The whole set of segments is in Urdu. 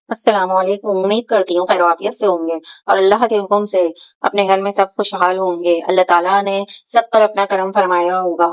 السلام علیکم، امید کرتی ہوں خیر و عافیت سے ہوں گے اور اللہ کے حکم سے اپنے گھر میں سب خوشحال ہوں گے۔ اللہ تعالیٰ نے سب پر اپنا کرم فرمایا ہوگا۔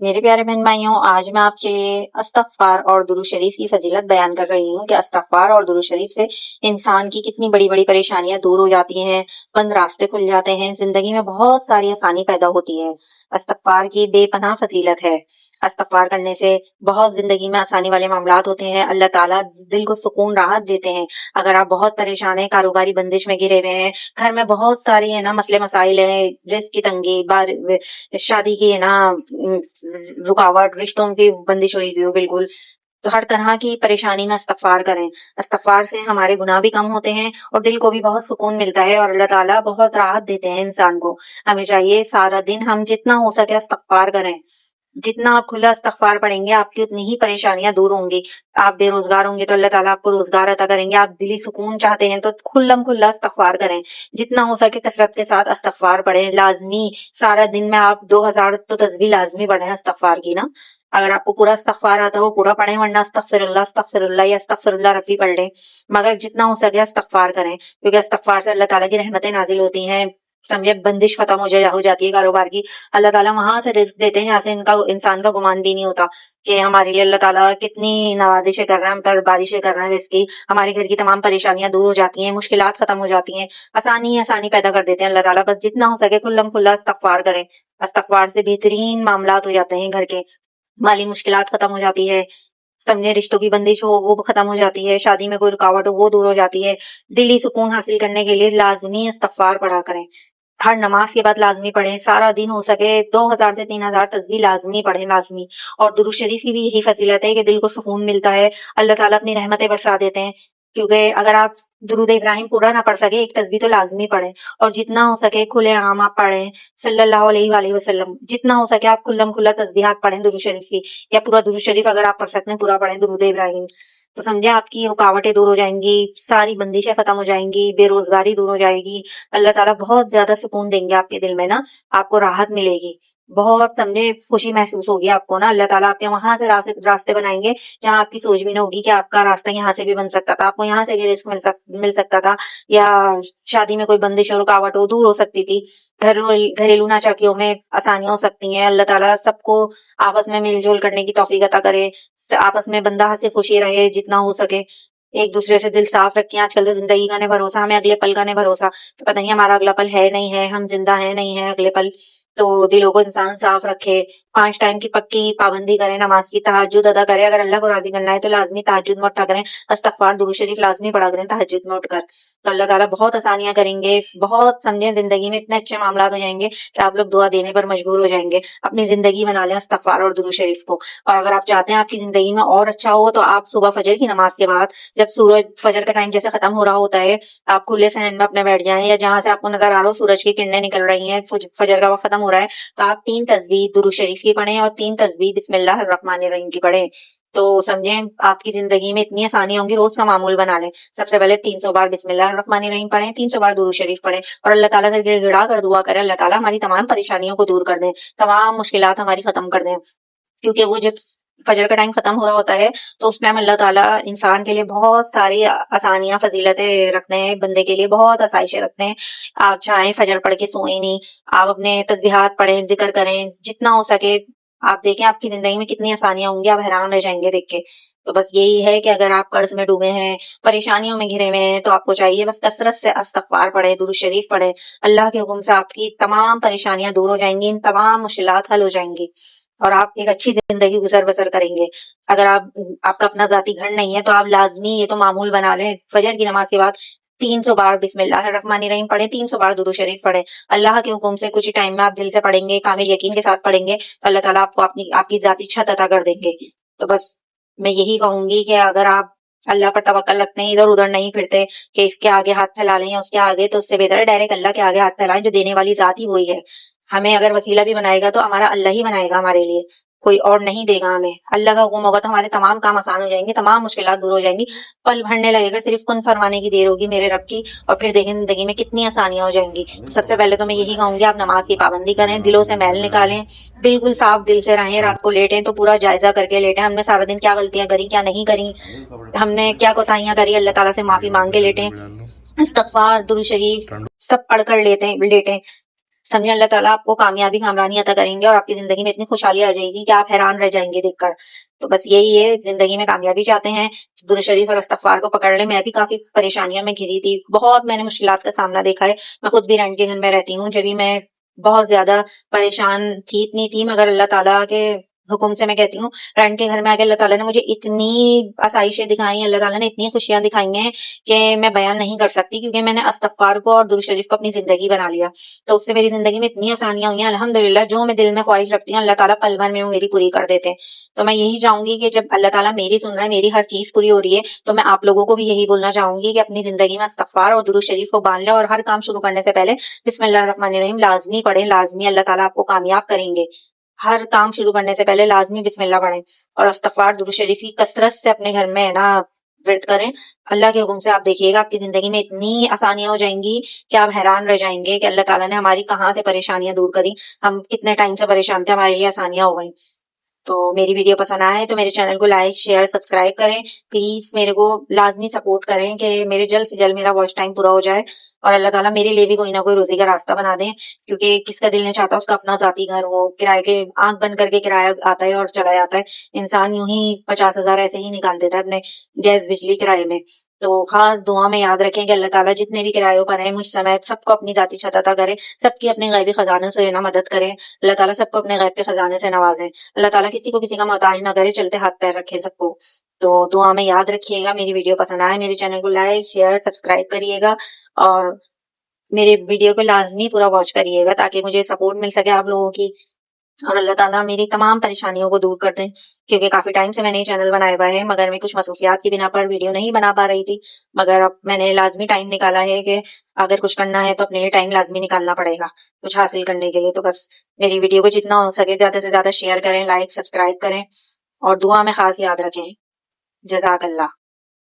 میرے پیارے بہن بھائیوں، آج میں آپ کے لیے استغفار اور درود شریف کی فضیلت بیان کر رہی ہوں کہ استغفار اور درود شریف سے انسان کی کتنی بڑی بڑی پریشانیاں دور ہو جاتی ہیں، بند راستے کھل جاتے ہیں، زندگی میں بہت ساری آسانی پیدا ہوتی ہے۔ استغفار کی بے پناہ فضیلت ہے۔ استغفار کرنے سے بہت زندگی میں آسانی والے معاملات ہوتے ہیں، اللہ تعالیٰ دل کو سکون راحت دیتے ہیں۔ اگر آپ بہت پریشان ہیں، کاروباری بندش میں گرے ہوئے ہیں، گھر میں بہت ساری ہے نا مسئلے مسائل ہیں، رزق کی تنگی، شادی کی ہے نا رکاوٹ، رشتوں کی بندش ہوئی ہوئی ہو بالکل، تو ہر طرح کی پریشانی میں استغفار کریں۔ استغفار سے ہمارے گناہ بھی کم ہوتے ہیں اور دل کو بھی بہت سکون ملتا ہے اور اللہ تعالیٰ بہت راحت دیتے ہیں انسان کو۔ ہمیں چاہیے سارا دن ہم جتنا ہو سکے استغفار کریں۔ جتنا آپ کھلا استغفار پڑھیں گے آپ کی اتنی ہی پریشانیاں دور ہوں گی۔ آپ بے روزگار ہوں گے تو اللہ تعالیٰ آپ کو روزگار عطا کریں گے۔ آپ دلی سکون چاہتے ہیں تو کھلم کھلا استغفار کریں۔ جتنا ہو سکے کثرت کے ساتھ استغفار پڑھیں، لازمی سارا دن میں آپ 2000 تو تسبیح لازمی پڑھیں استغفار کی نا۔ اگر آپ کو پورا استغفار آتا ہو پورا پڑھیں، ورنہ استغفر اللہ یا استغفر اللہ ربی پڑھ لیں، مگر جتنا ہو سکے استغفار کریں، کیونکہ استغفار سے اللہ تعالیٰ کی رحمتیں نازل ہوتی ہیں۔ سمجھے بندش ختم ہو جاتی ہے کاروبار کی۔ اللہ تعالیٰ وہاں سے رزق دیتے ہیں جہاں سے انسان کا گمان بھی نہیں ہوتا کہ ہمارے لیے اللہ تعالیٰ کتنی نوازشیں کر رہے ہیں، ہم پر بارشیں کر رہے ہیں رزق کی، ہمارے گھر کی تمام پریشانیاں دور ہو جاتی ہیں، مشکلات ختم ہو جاتی ہیں، آسانی پیدا کر دیتے ہیں اللہ تعالیٰ۔ بس جتنا ہو سکے کھلم کھلا استغفار کریں۔ استغفار سے بہترین معاملات ہو جاتے ہیں گھر کے، مالی مشکلات ختم ہو جاتی ہے، سمجھے رشتوں کی بندش ہو وہ ختم ہو جاتی ہے، شادی میں کوئی رکاوٹ ہو وہ دور ہو جاتی ہے۔ دلی سکون حاصل کرنے کے لیے لازمی استغفار پڑھا کریں۔ ہر نماز کے بعد لازمی پڑھیں، سارا دن ہو سکے 2000 سے 3000 تسبیح لازمی پڑھیں لازمی۔ اور درود شریف کی بھی یہی فضیلت ہے کہ دل کو سکون ملتا ہے، اللہ تعالیٰ اپنی رحمتیں برسا دیتے ہیں، کیونکہ اگر آپ درود ابراہیم پورا نہ پڑھ سکے ایک تسبیح تو لازمی پڑھیں، اور جتنا ہو سکے کھلے عام آپ پڑھیں صلی اللہ علیہ وآلہ وسلم، جتنا ہو سکے آپ کھلم کھلا تسبیحات پڑھیں درود شریف کی، یا پورا درود شریف اگر آپ پڑھ سکتے ہیں پورا پڑھیں درود ابراہیم، تو سمجھے آپ کی رکاوٹیں دور ہو جائیں گی، ساری بندشیں ختم ہو جائیں گی، بے روزگاری دور ہو جائے گی، اللہ تعالیٰ بہت زیادہ سکون دیں گے آپ کے دل میں نا، آپ کو راحت ملے گی، بہت سمجھے خوشی محسوس ہوگی آپ کو نا۔ اللہ تعالیٰ آپ کے وہاں سے راستے بنائیں گے جہاں آپ کی سوچ بھی نہ ہوگی کہ آپ کا راستہ یہاں سے بھی بن سکتا تھا، آپ کو یہاں سے بھی رزق مل سکتا تھا، یا شادی میں کوئی بندش اور رکاوٹ ہو دور ہو سکتی تھی، گھریلو ناچاکیوں میں آسانیاں ہو سکتی ہیں۔ اللہ تعالیٰ سب کو آپس میں مل جل کرنے کی توفیق عطا کرے، آپس میں بندہ ہنسی خوشی رہے جتنا ہو سکے، ایک دوسرے سے دل صاف رکھیں۔ آج کل تو زندگی کا نہیں بھروسہ، ہمیں اگلے پل کا نہیں بھروسہ، تو پتہ نہیں ہمارا اگلا پل ہے نہیں ہے، ہم زندہ ہیں نہیں ہے اگلے پل، تو دلوں کو انسان صاف رکھے، 5 ٹائم کی پکی پابندی کرے، نماز کی تہجد ادا کرے، اگر اللہ کو راضی کرنا ہے تو لازمی تہجد میں اٹھا کریں، استغفار درود شریف لازمی پڑھا کریں تہجد میں اٹھ کر، تو اللہ تعالیٰ بہت آسانیاں کریں گے، بہت سمجھیں زندگی میں اتنے اچھے معاملات ہو جائیں گے کہ آپ لوگ دعا دینے پر مجبور ہو جائیں گے۔ اپنی زندگی بنا لیں استغفار اور درود شریف کو، اور اگر آپ چاہتے ہیں آپ کی زندگی میں اور اچھا ہو تو آپ صبح فجر کی نماز کے بعد، جب سورج فجر کا ٹائم جیسے ختم ہو رہا ہوتا ہے، آپ کھلے صحن میں اپنے بیٹھ جائیں، یا جہاں سے آپ کو نظر آ رہا ہو سورج کی کرنیں نکل رہی ہیں، فجر کا وقت ختم ہو رہا ہے، تو آپ 3 تسبیح درود شریف کی پڑھیں اور 3 تسبیح بسم اللہ الرحمن الرحیم کی پڑھیں، تو سمجھیں آپ کی زندگی میں اتنی آسانی ہوں گی، روز کا معمول بنا لیں۔ سب سے پہلے 300 بار بسم اللہ الرحمن الرحیم پڑھیں، 300 بار درود شریف پڑھیں، اور اللہ تعالیٰ سے گڑ گڑا کر دعا کریں اللہ تعالیٰ ہماری تمام پریشانیوں کو دور کر دیں، تمام مشکلات ہماری ختم کر دیں، کیونکہ وہ جب فجر کا ٹائم ختم ہو رہا ہوتا ہے تو اس ٹائم اللہ تعالیٰ انسان کے لیے بہت ساری آسانیاں فضیلتیں رکھتے ہیں، بندے کے لیے بہت آسائشیں رکھتے ہیں۔ آپ چاہیں فجر پڑھ کے سوئیں نہیں، آپ اپنے تسبیحات پڑھیں، ذکر کریں جتنا ہو سکے، آپ دیکھیں آپ کی زندگی میں کتنی آسانیاں ہوں گی، آپ حیران رہ جائیں گے دیکھ کے۔ تو بس یہی ہے کہ اگر آپ قرض میں ڈوبے ہیں، پریشانیوں میں گھرے ہوئے ہیں، تو آپ کو چاہیے بس کثرت سے استغفار پڑھیں، درود شریف پڑھیں، اللہ کے حکم سے آپ کی تمام پریشانیاں دور ہو جائیں گی، ان تمام مشکلات حل ہو جائیں گی، اور آپ ایک اچھی زندگی گزر بسر کریں گے۔ اگر آپ کا اپنا ذاتی گھر نہیں ہے تو آپ لازمی یہ تو معمول بنا لیں، فجر کی نماز کے بعد 300 بار بسم اللہ الرحمن الرحیم پڑھیں، 300 بار درود شریف پڑھیں، اللہ کے حکم سے کچھ ہی ٹائم میں آپ دل سے پڑھیں گے، کامل یقین کے ساتھ پڑھیں گے تو اللہ تعالیٰ آپ کو آپ کی ذاتی چھت عطا کر دیں گے۔ تو بس میں یہی کہوں گی کہ اگر آپ اللہ پر توکل رکھتے ہیں، ادھر ادھر نہیں پھرتے کہ اس کے آگے ہاتھ پھیلا لیں یا اس کے آگے، تو اس سے بہتر ہے ڈائریکٹ اللہ کے آگے ہاتھ پھیلائیں، جو دینے والی ذات ہی وہی ہے، ہمیں اگر وسیلہ بھی بنائے گا تو ہمارا اللہ ہی بنائے گا ہمارے لیے، کوئی اور نہیں دے گا ہمیں. اللہ کا حکم ہوگا تو ہمارے تمام کام آسان ہو جائیں گے, تمام مشکلات دور ہو جائیں گی, پل بھرنے لگے گا, صرف کن فرمانے کی دیر ہوگی میرے رب کی, اور پھر دیکھیں زندگی میں کتنی آسانیاں ہو جائیں گی. تو سب سے پہلے تو میں یہی کہوں گی آپ نماز کی پابندی کریں, دلوں سے میل نکالیں, بالکل صاف دل سے رہیں, رات کو لیٹیں تو پورا جائزہ کر کے لیٹیں, ہم نے سارا دن کیا غلطیاں کری, کیا نہیں کری, ہم نے کیا کوتاہیاں کری, اللہ تعالیٰ سے معافی مانگ کے لیٹیں, استغفار درود شریف سب پڑھ کر لیٹیں. سمجھے اللہ تعالیٰ آپ کو کامیابی کامرانی عطا کریں گے, اور آپ کی زندگی میں اتنی خوشحالی آ جائے گی کہ آپ حیران رہ جائیں گے دیکھ کر. تو بس یہی ہے, زندگی میں کامیابی چاہتے ہیں درود شریف اور استغفار کو پکڑ لیں. میں بھی کافی پریشانیوں میں گھری تھی, بہت میں نے مشکلات کا سامنا دیکھا ہے. میں خود بھی رینٹ کے گھر میں رہتی ہوں, جبھی میں بہت زیادہ پریشان تھی, اتنی تھی, مگر اللہ تعالیٰ کے حکم سے میں کہتی ہوں, رینٹ کے گھر میں آ کے اللہ تعالیٰ نے مجھے اتنی آسائشیں دکھائی, اللہ تعالیٰ نے اتنی خوشیاں دکھائی ہیں کہ میں بیان نہیں کر سکتی, کیونکہ میں نے استغفار کو اور درود شریف کو اپنی زندگی بنا لیا. تو اس سے میری زندگی میں اتنی آسانیاں ہوئی ہیں الحمدللہ, جو میں دل میں خواہش رکھتی ہوں اللہ تعالیٰ پل بھر میں وہ میری پوری کر دیتے ہیں. تو میں یہی چاہوں گی کہ جب اللہ تعالیٰ میری سن رہا ہے, میری ہر چیز پوری ہو رہی ہے, تو میں آپ لوگوں کو بھی یہی بولنا چاہوں گی کہ اپنی زندگی میں استغفار اور درود شریف کو باندھ لیں, اور ہر کام شروع کرنے سے پہلے بسم اللہ الرحمن الرحیم لازمی پڑھیں, لازمی, اللہ تعالیٰ آپ کو کامیاب کریں گے. ہر کام شروع کرنے سے پہلے لازمی بسم اللہ پڑھیں, اور استغفار درود شریف کی کثرت سے اپنے گھر میں نا ورد کریں. اللہ کے حکم سے آپ دیکھیے گا آپ کی زندگی میں اتنی آسانیاں ہو جائیں گی کہ آپ حیران رہ جائیں گے کہ اللہ تعالیٰ نے ہماری کہاں سے پریشانیاں دور کری, ہم کتنے ٹائم سے پریشان تھے, ہمارے لیے آسانیاں ہو گئیں. تو میری ویڈیو پسند آئے تو میرے چینل کو لائک شیئر سبسکرائب کریں, پلیز میرے کو لازمی سپورٹ کریں کہ میرے جلد سے جلد میرا واچ ٹائم پورا ہو جائے, اور اللہ تعالیٰ میرے لیے بھی کوئی نہ کوئی روزی کا راستہ بنا دیں, کیونکہ کس کا دل نہیں چاہتا اس کا اپنا ذاتی گھر ہو. کرائے کے آنکھ بند کر کے کرایہ آتا ہے اور چلا جاتا ہے, انسان یوں ہی 50,000 ایسے ہی نکال دیتا ہے اپنے گیس بجلی کرائے میں. تو خاص دعا میں یاد رکھیں کہ اللہ تعالیٰ جتنے بھی کرایوں پر ہیں مجھ سمیت سب کو اپنی ذاتی چھت عطا کرے, سب کی اپنے غیبی خزانے سے نا مدد کرے, اللہ تعالیٰ سب کو اپنے غیب کے خزانے سے نوازے, اللہ تعالیٰ کسی کو کسی کا محتاج نہ کرے, چلتے ہاتھ پیر رکھے سب کو. تو دعا میں یاد رکھیے گا. میری ویڈیو پسند آئے میرے چینل کو لائک شیئر سبسکرائب کریے گا, اور میرے ویڈیو کو لازمی پورا واچ کریے گا تاکہ مجھے سپورٹ مل سکے آپ لوگوں کی, اور اللہ تعالیٰ میری تمام پریشانیوں کو دور کر دیں, کیونکہ کافی ٹائم سے میں نے یہ چینل بنایا ہوا ہے, مگر میں کچھ مصروفیات کی بنا پر ویڈیو نہیں بنا پا رہی تھی. مگر اب میں نے لازمی ٹائم نکالا ہے کہ اگر کچھ کرنا ہے تو اپنے لیے ٹائم لازمی نکالنا پڑے گا کچھ حاصل کرنے کے لیے. تو بس میری ویڈیو کو جتنا ہو سکے زیادہ سے زیادہ شیئر کریں, لائک سبسکرائب کریں, اور دعا میں خاص یاد رکھیں. جزاک اللہ.